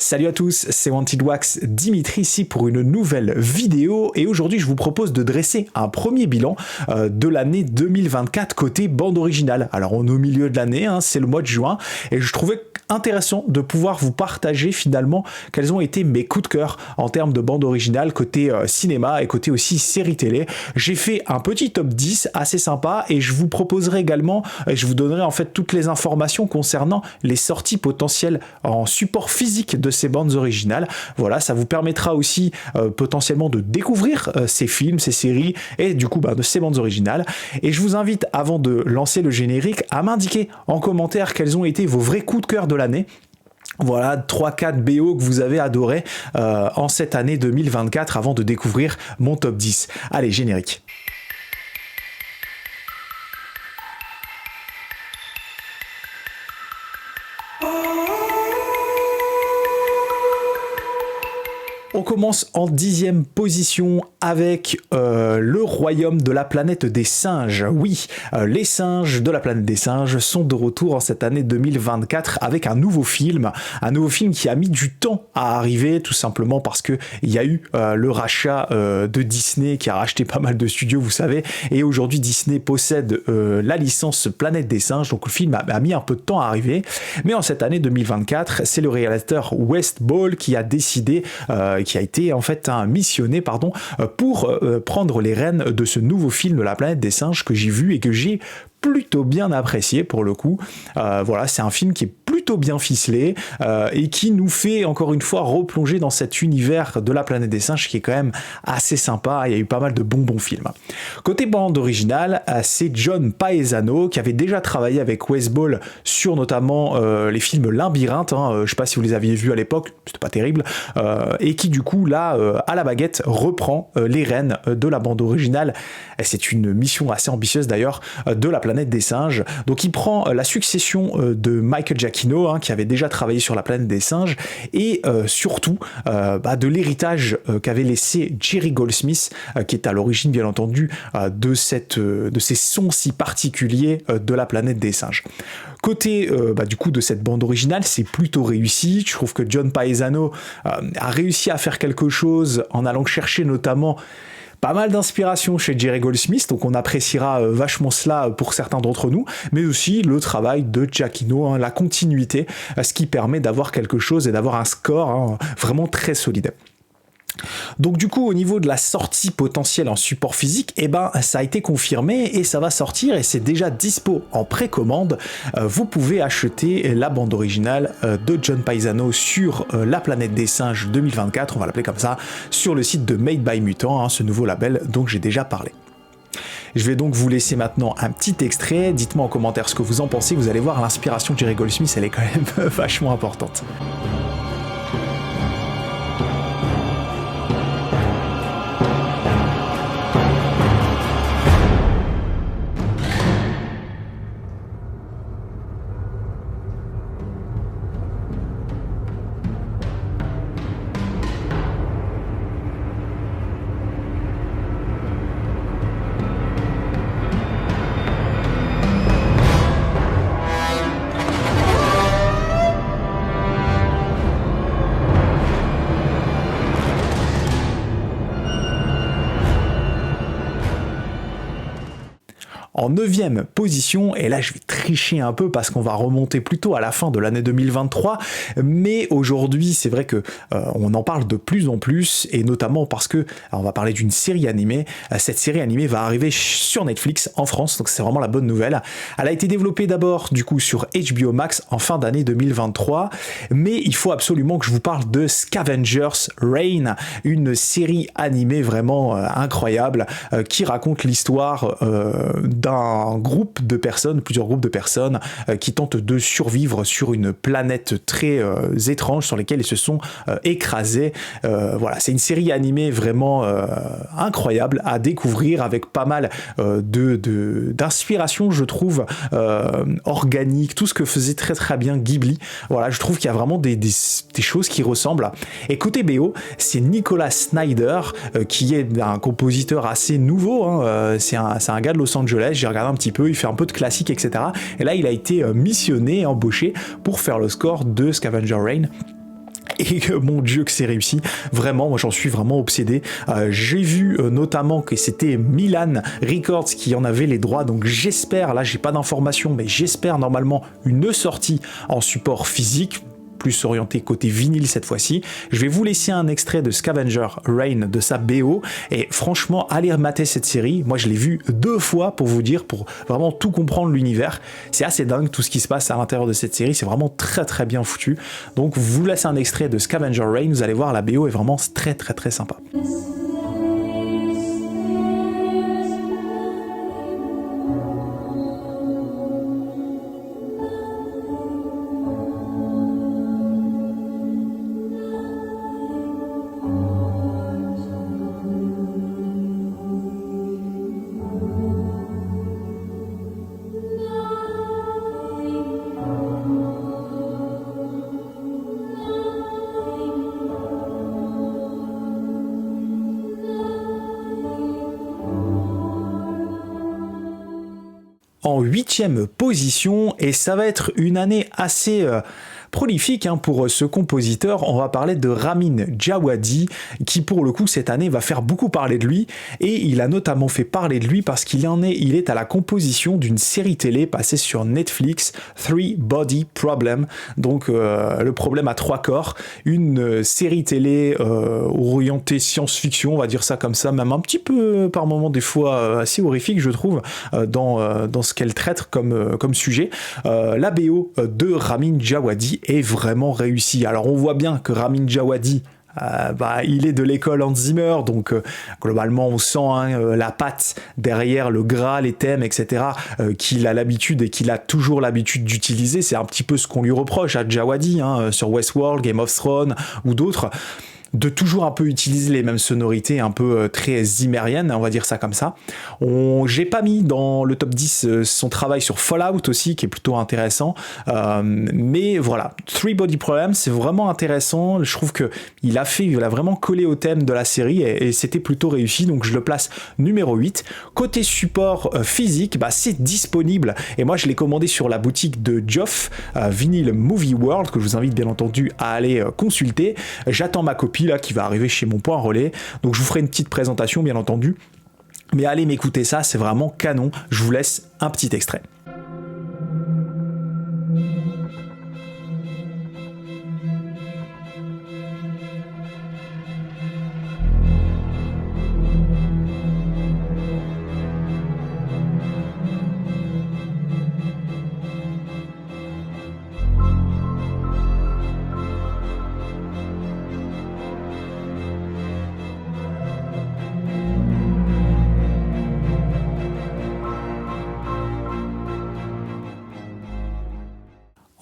Salut à tous, c'est Wanted Wax, Dimitri ici pour une nouvelle vidéo et aujourd'hui je vous propose de dresser un premier bilan de l'année 2024 côté bande originale. Alors on est au milieu de l'année, c'est le mois de juin et je trouvais intéressant de pouvoir vous partager finalement quels ont été mes coups de cœur en termes de bande originale côté cinéma et côté aussi série télé. J'ai fait un petit top 10 assez sympa et je vous proposerai également, je vous donnerai en fait toutes les informations concernant les sorties potentielles en support physique de ces bandes originales. Voilà, ça vous permettra aussi potentiellement de découvrir ces films, ces séries et du coup de ces bandes originales. Et je vous invite avant de lancer le générique à m'indiquer en commentaire quels ont été vos vrais coups de cœur de l'année. Voilà, 3-4 BO que vous avez adoré en cette année 2024 avant de découvrir mon top 10. Allez, générique. On commence en 10e position avec le royaume de la planète des singes. Oui, les singes de la planète des singes sont de retour en cette année 2024 avec un nouveau film qui a mis du temps à arriver, tout simplement parce que il y a eu le rachat de Disney qui a racheté pas mal de studios, vous savez, et aujourd'hui Disney possède la licence Planète des singes, donc le film a mis un peu de temps à arriver, mais en cette année 2024, c'est le réalisateur Wes Ball qui a décidé qui a été en fait missionné pour prendre les rênes de ce nouveau film de la planète des singes que j'ai vu et que j'ai plutôt bien apprécié pour le coup. Voilà, c'est un film qui est plutôt bien ficelé et qui nous fait encore une fois replonger dans cet univers de la planète des singes qui est quand même assez sympa. Il y a eu pas mal de bons films. Côté bande originale, c'est John Paesano qui avait déjà travaillé avec Wes Ball sur notamment les films Labyrinthe, je sais pas si vous les aviez vus à l'époque, c'était pas terrible, et qui du coup là à la baguette reprend les rênes de la bande originale. Et c'est une mission assez ambitieuse d'ailleurs de la planète des singes. Donc il prend la succession de Michael Giacchino qui avait déjà travaillé sur la planète des singes et surtout de l'héritage qu'avait laissé Jerry Goldsmith qui est à l'origine bien entendu de ces sons si particuliers de la planète des singes. Côté du coup de cette bande originale, c'est plutôt réussi. Je trouve que John Paesano a réussi à faire quelque chose en allant chercher notamment pas mal d'inspiration chez Jerry Goldsmith, donc on appréciera vachement cela pour certains d'entre nous, mais aussi le travail de Giacchino, la continuité, ce qui permet d'avoir quelque chose et d'avoir un score vraiment très solide. Donc du coup au niveau de la sortie potentielle en support physique, ça a été confirmé et ça va sortir et c'est déjà dispo en précommande. Vous pouvez acheter la bande originale de John Paesano sur la planète des singes 2024, on va l'appeler comme ça, sur le site de Made by Mutant, ce nouveau label dont j'ai déjà parlé. Je vais donc vous laisser maintenant un petit extrait, dites-moi en commentaire ce que vous en pensez, vous allez voir l'inspiration de Jerry Goldsmith, elle est quand même vachement importante. En 9e position, et là je vais tricher un peu parce qu'on va remonter plutôt à la fin de l'année 2023, mais aujourd'hui c'est vrai que on en parle de plus en plus, et notamment parce que, on va parler d'une série animée, cette série animée va arriver sur Netflix en France, donc c'est vraiment la bonne nouvelle. Elle a été développée d'abord du coup sur HBO Max en fin d'année 2023, mais il faut absolument que je vous parle de Scavengers Reign, une série animée vraiment incroyable qui raconte l'histoire d'un groupe de personnes, plusieurs groupes de personnes qui tentent de survivre sur une planète très étrange sur laquelle ils se sont écrasés. Voilà, c'est une série animée vraiment incroyable à découvrir avec pas mal d'inspiration, je trouve, organique, tout ce que faisait très très bien Ghibli. Voilà, je trouve qu'il y a vraiment des choses qui ressemblent. Et côté BO, c'est Nicholas Snyder qui est un compositeur assez nouveau, c'est un gars de Los Angeles, j'ai regardé un petit peu, il fait un peu de classique, etc. Et là, il a été missionné, embauché pour faire le score de Scavenger Reign. et mon Dieu que c'est réussi. Vraiment, moi j'en suis vraiment obsédé. J'ai vu notamment que c'était Milan Records qui en avait les droits, donc j'espère, là j'ai pas d'informations, mais j'espère normalement une sortie en support physique, plus orienté côté vinyle cette fois-ci. Je vais vous laisser un extrait de Scavenger Reign de sa BO, et franchement, allez mater cette série. Moi, je l'ai vue 2 fois pour vous dire, pour vraiment tout comprendre l'univers. C'est assez dingue tout ce qui se passe à l'intérieur de cette série. C'est vraiment très très bien foutu. Donc, vous laissez un extrait de Scavenger Reign. Vous allez voir, la BO est vraiment très très très sympa. En 8e position, et ça va être une année assez prolifique pour ce compositeur, on va parler de Ramin Djawadi, qui pour le coup cette année va faire beaucoup parler de lui, et il a notamment fait parler de lui parce qu'il est à la composition d'une série télé passée sur Netflix, Three Body Problem, donc le problème à 3 corps, une série télé orientée science-fiction, on va dire ça comme ça, même un petit peu par moments des fois assez horrifique je trouve, dans ce qu'elle traite comme sujet. La BO de Ramin Djawadi est vraiment réussi. Alors on voit bien que Ramin Djawadi, il est de l'école Hans Zimmer, donc globalement on sent la patte derrière le gras, les thèmes, etc. Qu'il a l'habitude et qu'il a toujours l'habitude d'utiliser. C'est un petit peu ce qu'on lui reproche à Djawadi sur Westworld, Game of Thrones ou d'autres, de toujours un peu utiliser les mêmes sonorités un peu très zimmeriennes, on va dire ça comme ça. J'ai pas mis dans le top 10 son travail sur Fallout aussi, qui est plutôt intéressant, mais voilà, Three Body Problem, c'est vraiment intéressant. Je trouve que il a vraiment collé au thème de la série, et c'était plutôt réussi, donc je le place numéro 8. Côté support physique, c'est disponible, et moi je l'ai commandé sur la boutique de Geoff, Vinyl Movie World, que je vous invite bien entendu à aller consulter. J'attends ma copie là qui va arriver chez mon point relais, donc je vous ferai une petite présentation bien entendu, mais allez m'écouter ça, c'est vraiment canon. Je vous laisse un petit extrait.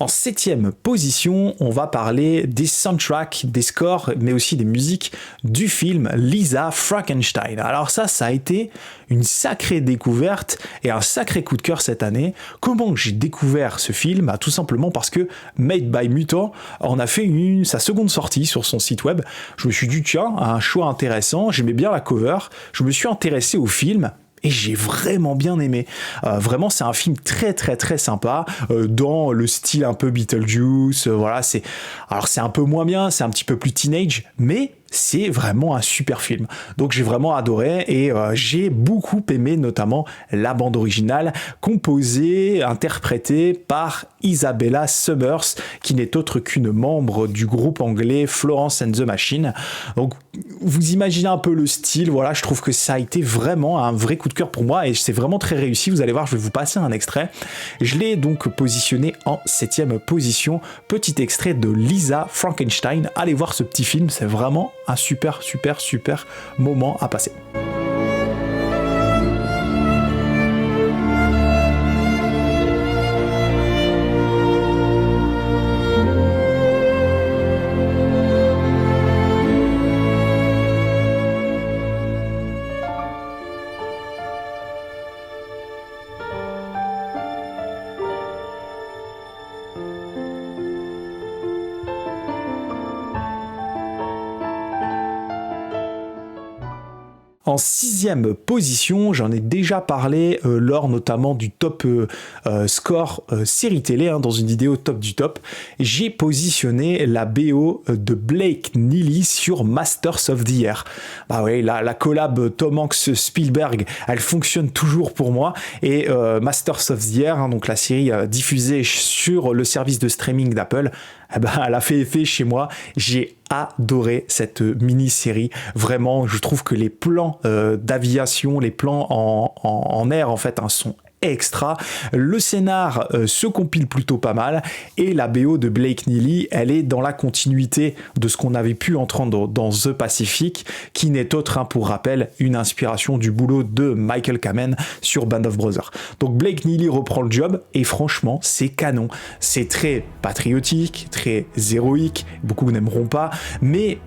En 7e position, on va parler des soundtracks, des scores, mais aussi des musiques du film Lisa Frankenstein. Alors ça a été une sacrée découverte et un sacré coup de cœur cette année. Comment j'ai découvert ce film ? Tout simplement parce que Made by Mutant en a fait sa seconde sortie sur son site web. Je me suis dit, tiens, un choix intéressant, j'aimais bien la cover, je me suis intéressé au film, et j'ai vraiment bien aimé. Vraiment, c'est un film très très très sympa, dans le style un peu Beetlejuice. Alors c'est un peu moins bien, c'est un petit peu plus teenage, mais c'est vraiment un super film. Donc j'ai vraiment adoré, et j'ai beaucoup aimé notamment la bande originale composée, interprétée par Isabella Summers, qui n'est autre qu'une membre du groupe anglais Florence and the Machine. Donc vous imaginez un peu le style, voilà, je trouve que ça a été vraiment un vrai coup de cœur pour moi, et c'est vraiment très réussi. Vous allez voir, je vais vous passer un extrait. Je l'ai donc positionné en 7e position. Petit extrait de Lisa Frankenstein. Allez voir ce petit film, c'est vraiment un super moment à passer. En 6e position, j'en ai déjà parlé lors notamment du top score série télé, dans une vidéo top du top. J'ai positionné la BO de Blake Neely sur Masters of the Air. Bah oui, la collab Tom Hanks-Spielberg, elle fonctionne toujours pour moi. Et Masters of the Air, donc la série diffusée sur le service de streaming d'Apple, elle a fait effet chez moi. J'ai adoré cette mini-série. Vraiment, je trouve que les plans d'aviation, les plans en air, en fait, sont extra. Le scénar se compile plutôt pas mal et la BO de Blake Neely, elle est dans la continuité de ce qu'on avait pu entendre dans The Pacific, qui n'est autre, pour rappel, une inspiration du boulot de Michael Kamen sur Band of Brothers. Donc Blake Neely reprend le job et franchement, c'est canon. C'est très patriotique, très héroïque, beaucoup n'aimeront pas, mais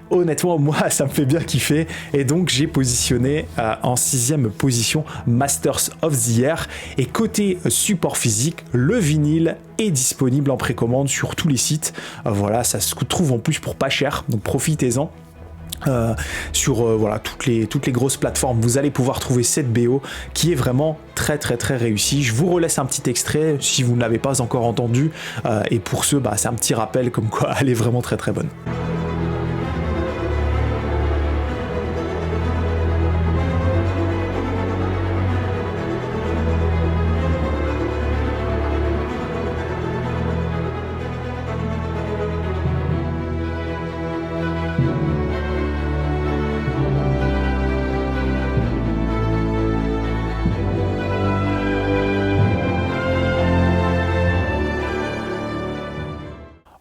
honnêtement, moi, ça me fait bien kiffer. Et donc, j'ai positionné en 6e position Masters of the Air. Et côté support physique, le vinyle est disponible en précommande sur tous les sites. Voilà, ça se trouve en plus pour pas cher, donc profitez-en. Sur toutes les grosses plateformes, vous allez pouvoir trouver cette BO qui est vraiment très très très réussie. Je vous relaisse un petit extrait si vous ne l'avez pas encore entendu. Et pour ceux, c'est un petit rappel comme quoi elle est vraiment très très bonne.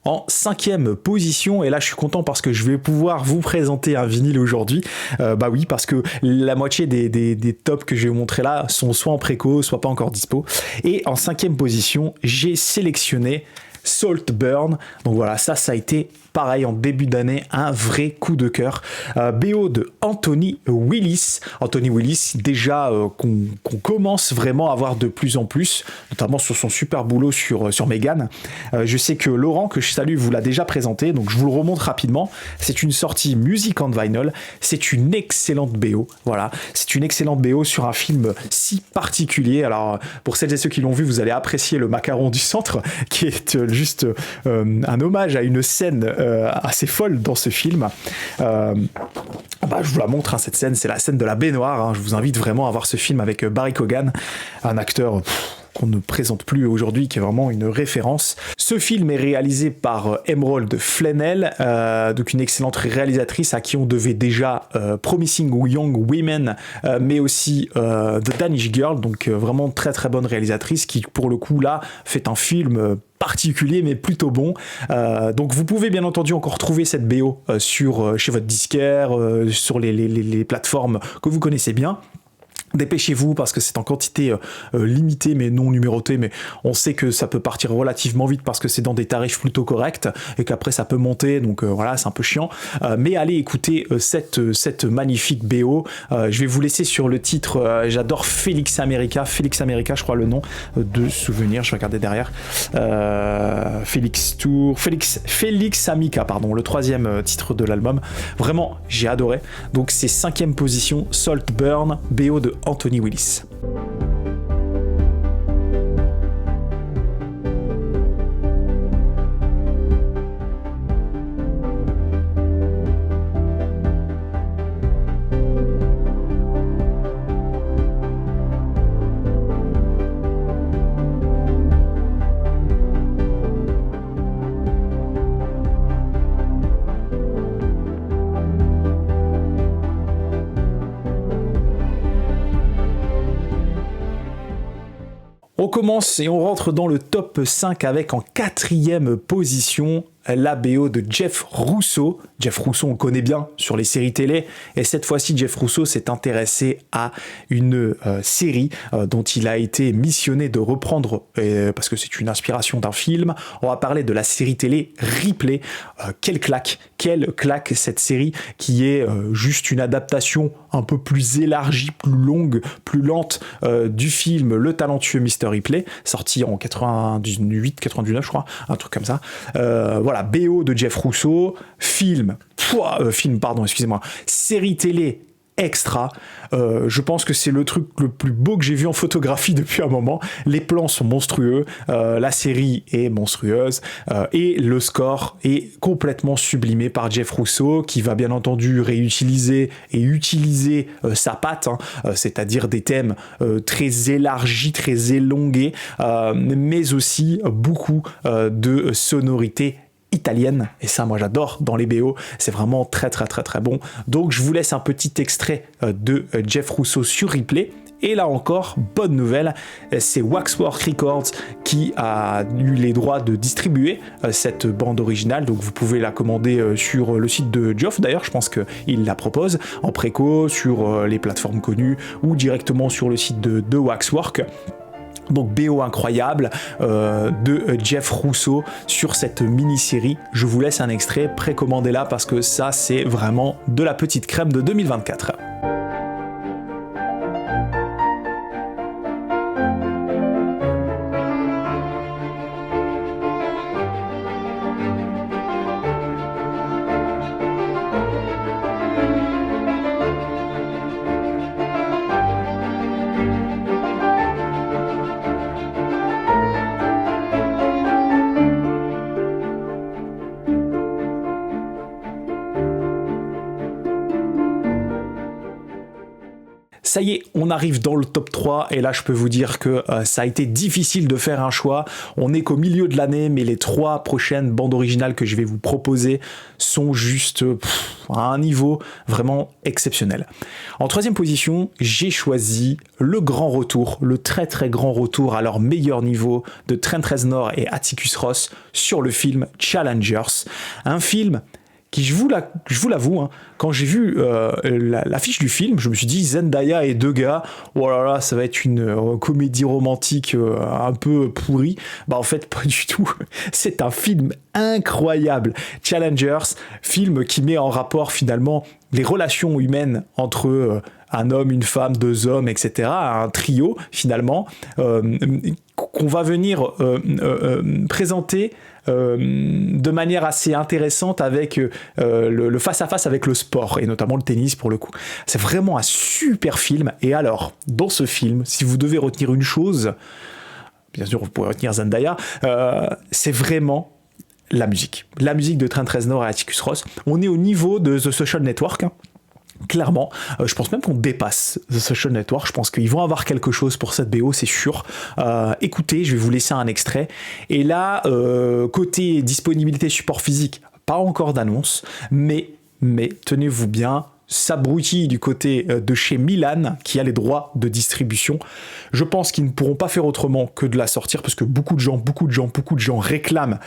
En 5e position, et là je suis content parce que je vais pouvoir vous présenter un vinyle aujourd'hui, oui, parce que la moitié des tops que je vais vous montrer là sont soit en préco, soit pas encore dispo. Et en 5e position, j'ai sélectionné Saltburn. Donc voilà, ça a été pareil en début d'année, un vrai coup de cœur. BO de Anthony Willis. Anthony Willis, déjà qu'on commence vraiment à voir de plus en plus, notamment sur son super boulot sur Megan. Je sais que Laurent, que je salue, vous l'a déjà présenté, donc je vous le remonte rapidement. C'est une sortie Music on Vinyl. C'est une excellente BO. Voilà, c'est une excellente BO sur un film si particulier. Alors, pour celles et ceux qui l'ont vu, vous allez apprécier le macaron du centre, qui est juste un hommage à une scène assez folle dans ce film. Je vous la montre, cette scène, c'est la scène de la baignoire. Je vous invite vraiment à voir ce film avec Barry Keoghan, un acteur qu'on ne présente plus aujourd'hui, qui est vraiment une référence. Ce film est réalisé par Emerald Fennell, donc une excellente réalisatrice à qui on devait déjà Promising Young Women, mais aussi The Danish Girl, donc vraiment très très bonne réalisatrice qui pour le coup là fait un film particulier mais plutôt bon. Donc vous pouvez bien entendu encore trouver cette BO chez votre disquaire, sur les plateformes que vous connaissez bien. Dépêchez-vous parce que c'est en quantité limitée mais non numérotée, mais on sait que ça peut partir relativement vite parce que c'est dans des tarifs plutôt corrects et qu'après ça peut monter, donc voilà, c'est un peu chiant, mais allez écouter cette magnifique BO. Je vais vous laisser sur le titre, j'adore Felix America, je crois le nom de souvenir, je vais regarder derrière, Félix Amica, pardon, le 3e titre de l'album. Vraiment, j'ai adoré. Donc c'est 5e position, Saltburn, BO de Anthony Willis. On commence et on rentre dans le top 5 avec en 4e position la BO de Jeff Russo. Jeff Russo, on le connaît bien sur les séries télé, et cette fois-ci Jeff Russo s'est intéressé à une série dont il a été missionné de reprendre, parce que c'est une inspiration d'un film. On va parler de la série télé Ripley. Quelle claque cette série, qui est juste une adaptation un peu plus élargie, plus longue, plus lente du film Le talentueux Mr. Ripley, sorti en 98-99 je crois, un truc comme ça. Voilà, BO de Jeff Russo, série télé extra. Je pense que c'est le truc le plus beau que j'ai vu en photographie depuis un moment. Les plans sont monstrueux, la série est monstrueuse, et le score est complètement sublimé par Jeff Russo, qui va bien entendu réutiliser et utiliser sa patte, c'est-à-dire des thèmes très élargis, très élongués, mais aussi beaucoup de sonorités italienne, et ça moi j'adore dans les BO, c'est vraiment très très très très bon. Donc je vous laisse un petit extrait de Jeff Russo sur replay. Et là encore, bonne nouvelle, c'est Waxwork Records qui a eu les droits de distribuer cette bande originale, donc vous pouvez la commander sur le site de Geoff, d'ailleurs je pense qu'il la propose en préco sur les plateformes connues ou directement sur le site de Waxwork. Donc BO incroyable de Jeff Russo sur cette mini-série. Je vous laisse un extrait, précommandez-la parce que ça c'est vraiment de la petite crème de 2024. Ça y est, on arrive dans le top 3 et là je peux vous dire que ça a été difficile de faire un choix. On n'est qu'au milieu de l'année, mais les 3 prochaines bandes originales que je vais vous proposer sont juste à un niveau vraiment exceptionnel. En 3e position, j'ai choisi le grand retour, le très très grand retour à leur meilleur niveau de Trent Reznor et Atticus Ross sur le film Challengers. Un film qui, je vous l'avoue, quand j'ai vu l'affiche du film, je me suis dit Zendaya et 2 gars, oh là là, ça va être une comédie romantique un peu pourrie. Bah en fait, pas du tout. C'est un film incroyable. Challengers, film qui met en rapport finalement les relations humaines entre un homme, une femme, 2 hommes, etc. Un trio finalement qu'on va venir présenter de manière assez intéressante avec le face-à-face avec le sport, et notamment le tennis pour le coup. C'est vraiment un super film. Et alors, dans ce film, si vous devez retenir une chose, bien sûr vous pourrez retenir Zendaya, c'est vraiment la musique. La musique de Trent Reznor et Atticus Ross. On est au niveau de The Social Network, clairement, je pense même qu'on dépasse The Social Network. Je pense qu'ils vont avoir quelque chose pour cette BO, c'est sûr. Écoutez, je vais vous laisser un extrait. Et là, côté disponibilité support physique, pas encore d'annonce, mais tenez-vous bien, s'abrutit du côté de chez Milan qui a les droits de distribution. Je pense qu'ils ne pourront pas faire autrement que de la sortir parce que beaucoup de gens réclament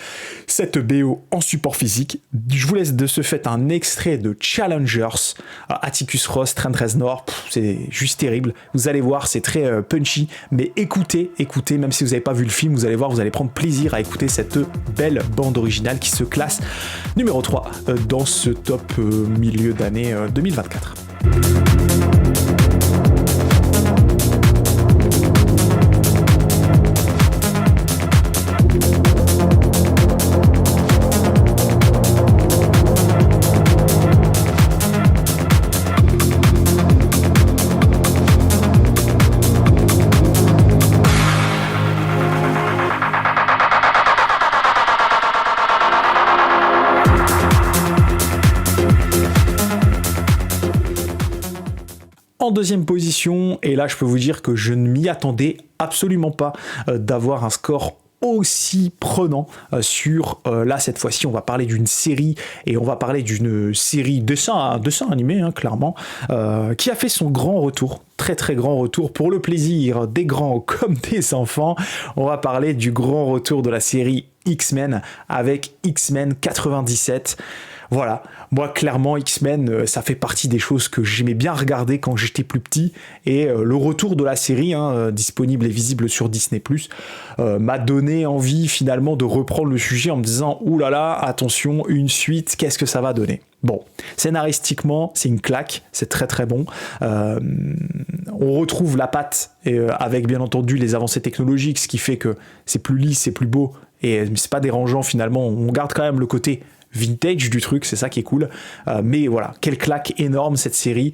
cette BO en support physique. Je vous laisse de ce fait un extrait de Challengers, Atticus Ross, Trent Reznor, c'est juste terrible. Vous allez voir, c'est très punchy, mais écoutez, même si vous n'avez pas vu le film, vous allez voir, vous allez prendre plaisir à écouter cette belle bande originale qui se classe numéro 3 dans ce top milieu d'année 2024. En 2e position, et là je peux vous dire que je ne m'y attendais absolument pas d'avoir un score aussi prenant sur là cette fois-ci on va parler d'une série, et on va parler d'une série dessin animé clairement, qui a fait son grand retour, très très grand retour pour le plaisir des grands comme des enfants. On va parler du grand retour de la série X-Men avec X-Men 97. Voilà, moi clairement X-Men, ça fait partie des choses que j'aimais bien regarder quand j'étais plus petit, et le retour de la série, disponible et visible sur Disney+, m'a donné envie finalement de reprendre le sujet en me disant « Ouh là là, attention, une suite, qu'est-ce que ça va donner ?» Bon, scénaristiquement, c'est une claque, c'est très très bon. On retrouve la patte avec bien entendu les avancées technologiques, ce qui fait que c'est plus lisse, c'est plus beau, et c'est pas dérangeant finalement. On garde quand même le côté vintage du truc, c'est ça qui est cool. Mais voilà, quelle claque énorme cette série,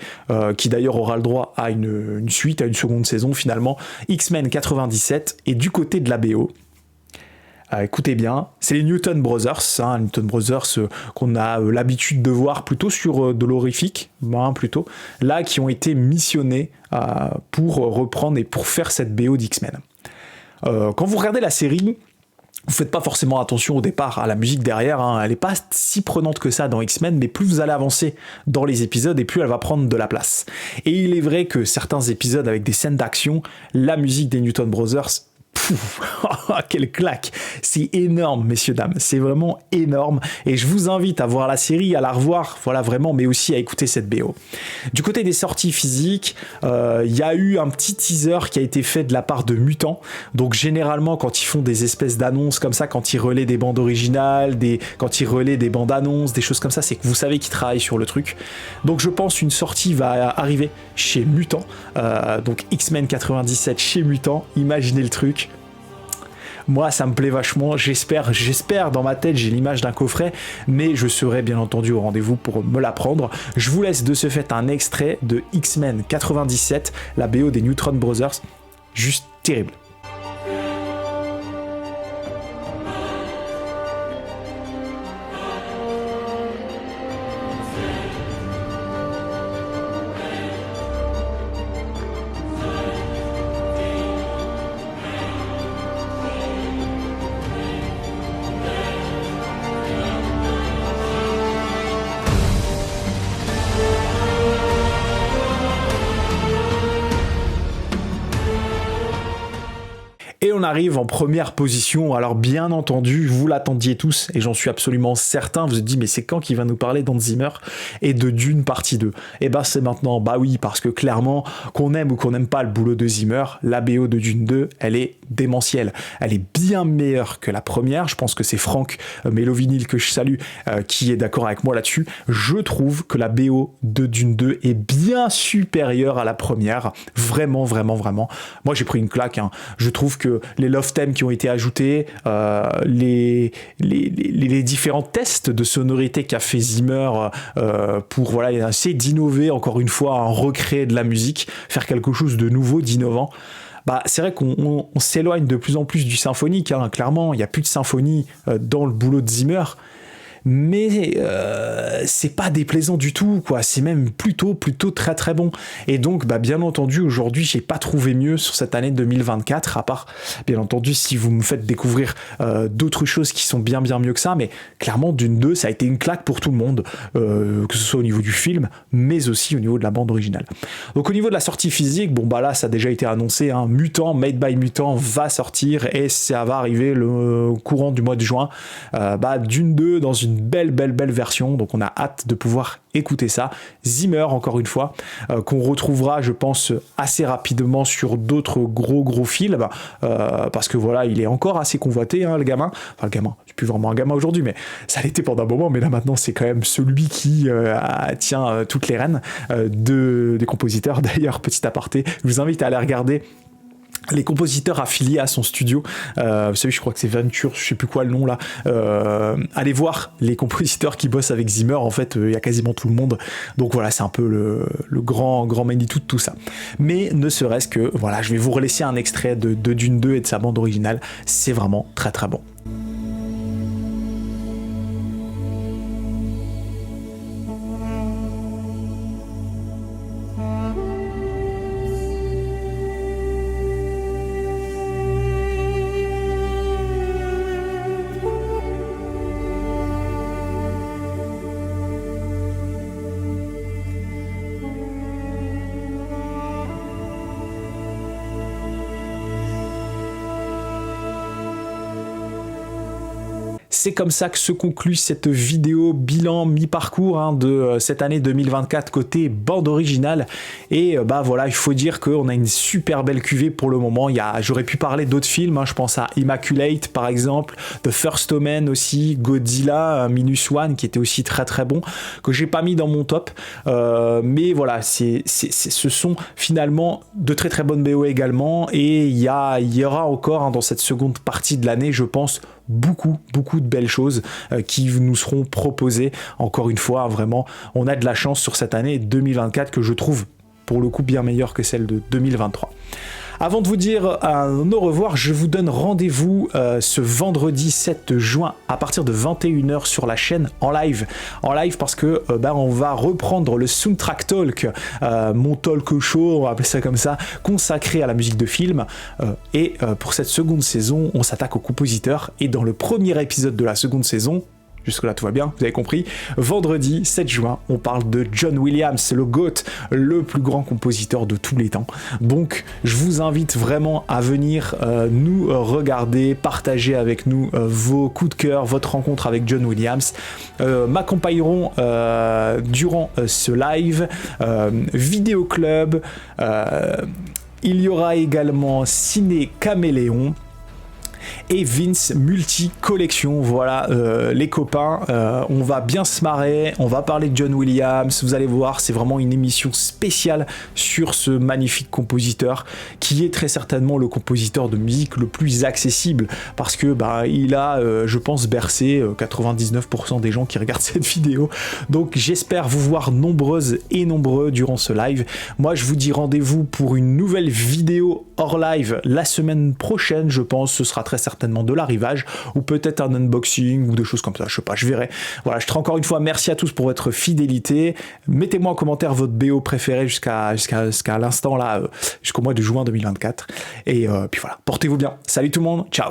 qui d'ailleurs aura le droit à une suite, à une seconde saison finalement, X-Men 97, et du côté de la BO, écoutez bien, c'est les Newton Brothers, Newton Brothers qu'on a l'habitude de voir plutôt sur de l'horrifique, plutôt, là qui ont été missionnés pour reprendre et pour faire cette BO d'X-Men. Quand vous regardez la série, vous faites pas forcément attention au départ à la musique derrière, elle est pas si prenante que ça dans X-Men, mais plus vous allez avancer dans les épisodes et plus elle va prendre de la place. Et il est vrai que certains épisodes avec des scènes d'action, la musique des Newton Brothers, quelle claque, c'est énorme messieurs dames, c'est vraiment énorme, et je vous invite à voir la série, à la revoir, voilà vraiment, mais aussi à écouter cette BO. Du côté des sorties physiques, il y a eu un petit teaser qui a été fait de la part de Mutant. Donc généralement quand ils font des espèces d'annonces comme ça, quand ils relaient des bandes originales, quand ils relaient des bandes annonces, des choses comme ça, c'est que vous savez qu'ils travaillent sur le truc. Donc je pense une sortie va arriver chez Mutant, donc X-Men 97 chez Mutant, imaginez le truc. Moi, ça me plaît vachement, j'espère dans ma tête, j'ai l'image d'un coffret, mais je serai bien entendu au rendez-vous pour me la prendre. Je vous laisse de ce fait un extrait de X-Men 97, la BO des Newton Brothers, juste terrible. Et on arrive en première position. Alors bien entendu, vous l'attendiez tous et j'en suis absolument certain. Vous vous dites mais c'est quand qu'il va nous parler d'Hans Zimmer et de Dune partie 2? Et ben c'est maintenant. Bah oui, parce que clairement, qu'on aime ou qu'on n'aime pas le boulot de Zimmer, la BO de Dune 2, elle est démentielle. Elle est bien meilleure que la première. Je pense que c'est Franck Mélovinil que je salue qui est d'accord avec moi là-dessus. Je trouve que la BO de Dune 2 est bien supérieure à la première. Vraiment, vraiment, vraiment. Moi j'ai pris une claque. Je trouve que les love themes qui ont été ajoutés, les différents tests de sonorité qu'a fait Zimmer pour voilà, essayer d'innover encore une fois, recréer de la musique, faire quelque chose de nouveau, d'innovant. Bah, c'est vrai qu'on s'éloigne de plus en plus du symphonique, clairement, il n'y a plus de symphonie dans le boulot de Zimmer. Mais c'est pas déplaisant du tout, quoi. C'est même plutôt très très bon. Et donc, bah, bien entendu, aujourd'hui, j'ai pas trouvé mieux sur cette année 2024, à part, bien entendu, si vous me faites découvrir d'autres choses qui sont bien mieux que ça. Mais clairement, Dune 2, ça a été une claque pour tout le monde, que ce soit au niveau du film, mais aussi au niveau de la bande originale. Donc, au niveau de la sortie physique, bon, bah là, ça a déjà été annoncé, Mutant, Made by Mutant va sortir et ça va arriver le courant du mois de juin. Dune 2 dans une belle version, donc on a hâte de pouvoir écouter ça. Zimmer, encore une fois, qu'on retrouvera, je pense, assez rapidement sur d'autres gros films, parce que voilà, il est encore assez convoité, le gamin. Enfin, le gamin, c'est plus vraiment un gamin aujourd'hui, mais ça l'était pendant un moment, mais là maintenant, c'est quand même celui qui tient toutes les rênes des compositeurs. D'ailleurs, petit aparté, je vous invite à aller regarder les compositeurs affiliés à son studio, vous savez, je crois que c'est Venture, je sais plus quoi le nom là, allez voir les compositeurs qui bossent avec Zimmer, en fait, il y a quasiment tout le monde, donc voilà, c'est un peu le grand Manitou de tout ça. Mais ne serait-ce que, voilà, je vais vous relaisser un extrait de Dune 2 et de sa bande originale, c'est vraiment très bon. C'est comme ça que se conclut cette vidéo bilan mi-parcours de cette année 2024 côté bande originale. Et voilà, il faut dire qu'on a une super belle cuvée pour le moment. J'aurais pu parler d'autres films, je pense à Immaculate par exemple, The First Omen aussi, Godzilla, Minus One qui était aussi très bon, que j'ai pas mis dans mon top. Mais voilà, ce sont finalement de très bonnes BO également. Et il y aura encore dans cette seconde partie de l'année, je pense, beaucoup de belles choses qui nous seront proposées. Encore une fois, vraiment, on a de la chance sur cette année 2024 que je trouve pour le coup bien meilleure que celle de 2023. Avant de vous dire au revoir, je vous donne rendez-vous ce vendredi 7 juin à partir de 21h sur la chaîne en live parce que on va reprendre le Soundtrack Talk, mon talk show, on va appeler ça comme ça, consacré à la musique de film. Et pour cette seconde saison, on s'attaque aux compositeurs. Et dans le premier épisode de la seconde saison, jusque-là, tout va bien, vous avez compris. Vendredi 7 juin, on parle de John Williams, le GOAT, le plus grand compositeur de tous les temps. Donc, je vous invite vraiment à venir nous regarder, partager avec nous vos coups de cœur, votre rencontre avec John Williams. M'accompagneront durant ce live, Vidéo Club. Il y aura également Ciné Caméléon et Vince Multi Collection. Voilà, les copains, on va bien se marrer, on va parler de John Williams, vous allez voir, c'est vraiment une émission spéciale sur ce magnifique compositeur qui est très certainement le compositeur de musique le plus accessible parce que il a, je pense, bercé 99% des gens qui regardent cette vidéo. Donc j'espère vous voir nombreuses et nombreux durant ce live. Moi je vous dis rendez-vous pour une nouvelle vidéo hors live la semaine prochaine, je pense. Ce sera très certainement de l'arrivage ou peut-être un unboxing ou des choses comme ça, je sais pas, je verrai. Voilà, je te rends encore une fois merci à tous pour votre fidélité. Mettez-moi en commentaire votre BO préféré jusqu'à l'instant là, jusqu'au mois de juin 2024. Et puis voilà, portez-vous bien. Salut tout le monde, ciao.